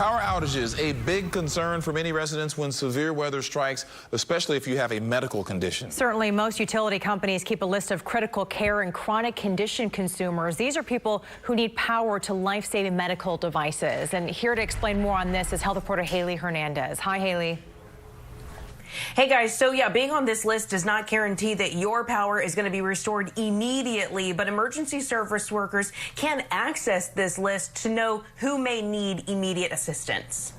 Power outages, a big concern for many residents when severe weather strikes, especially if you have a medical condition. Certainly, most utility companies keep a list of critical care and chronic condition consumers. These are people who need power to life-saving medical devices. And here to explain more on this is health reporter Haley Hernandez. Hi, Haley. Hey guys, so yeah, being on this list does not guarantee that your power is going to be restored immediately, but emergency service workers can access this list to know who may need immediate assistance.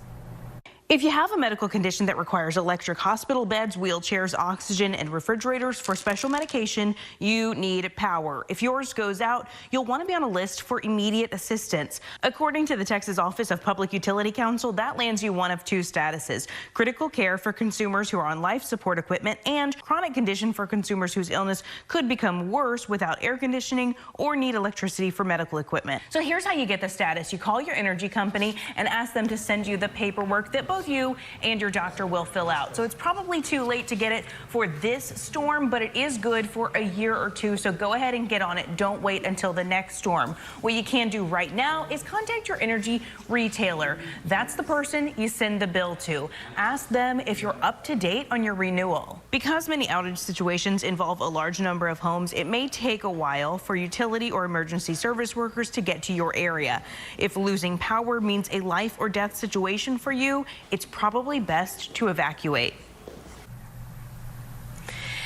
If you have a medical condition that requires electric hospital beds, wheelchairs, oxygen, and refrigerators for special medication, you need power. If yours goes out, you'll want to be on a list for immediate assistance. According to the Texas Office of Public Utility Council, that lands you one of two statuses: critical care for consumers who are on life support equipment, and chronic condition for consumers whose illness could become worse without air conditioning or need electricity for medical equipment. So here's how you get the status. You call your energy company and ask them to send you the paperwork that both you and your doctor will fill out. So it's probably too late to get it for this storm, but it is good for a year or two. So go ahead and get on it. Don't wait until the next storm. What you can do right now is contact your energy retailer. That's the person you send the bill to. Ask them if you're up to date on your renewal. Because many outage situations involve a large number of homes, it may take a while for utility or emergency service workers to get to your area. If losing power means a life or death situation for you, it's probably best to evacuate.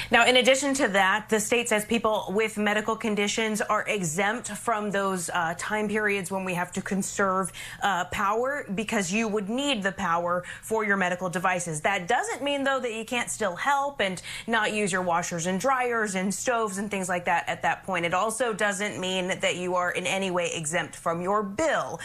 Now, in addition to that, the state says people with medical conditions are exempt from those time periods when we have to conserve power, because you would need the power for your medical devices. That doesn't mean, though, that you can't still help and not use your washers and dryers and stoves and things like that at that point. It also doesn't mean that you are in any way exempt from your bill.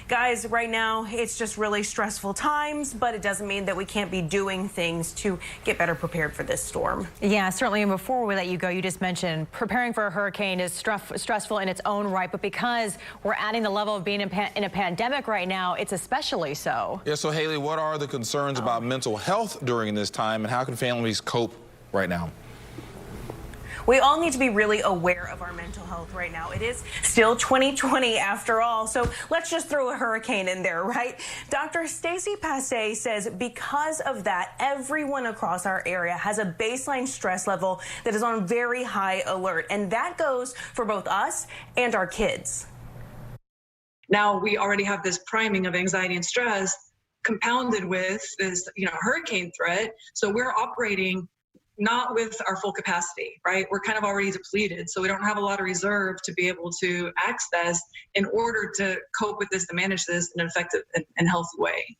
Guys, right now, it's just really stressful times, but it doesn't mean that we can't be doing things to get better prepared for this storm. Yeah, certainly. And before we let you go, you just mentioned preparing for a hurricane is stressful in its own right, but because we're adding the level of being in a pandemic right now, it's especially so. Yeah, so Haley, what are the concerns about mental health during this time, and how can families cope right now? We all need to be really aware of our mental health right now. It is still 2020 after all, so let's just throw a hurricane in there, right? Dr. Stacy Passe says because of that, everyone across our area has a baseline stress level that is on very high alert, and that goes for both us and our kids. Now we already have this priming of anxiety and stress compounded with this, hurricane threat, so we're operating not with our full capacity, right? We're kind of already depleted, so we don't have a lot of reserve to be able to access in order to cope with this, to manage this in an effective and healthy way.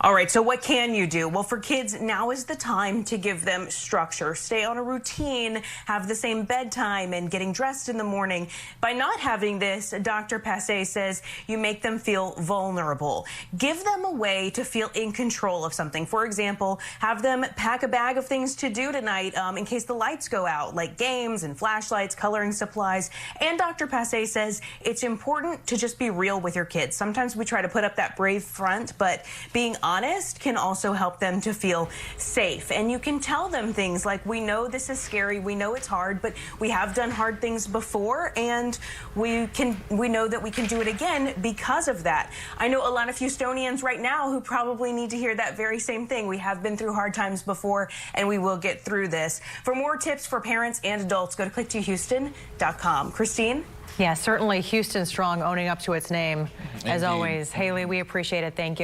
All right, so what can you do? Well, for kids, now is the time to give them structure. Stay on a routine, have the same bedtime, and getting dressed in the morning. By not having this, Dr. Passe says you make them feel vulnerable. Give them a way to feel in control of something. For example, have them pack a bag of things to do tonight in case the lights go out, like games and flashlights, coloring supplies. And Dr. Passe says it's important to just be real with your kids. Sometimes we try to put up that brave front, but being honest can also help them to feel safe. And you can tell them things like, we know this is scary, we know it's hard, but we have done hard things before, and we know that we can do it again because of that. I know a lot of Houstonians right now who probably need to hear that very same thing. We have been through hard times before, and we will get through this. For more tips for parents and adults, go to click2houston.com. Christine? Yeah, certainly Houston strong, owning up to its name. As always, Haley, we appreciate it. Thank you.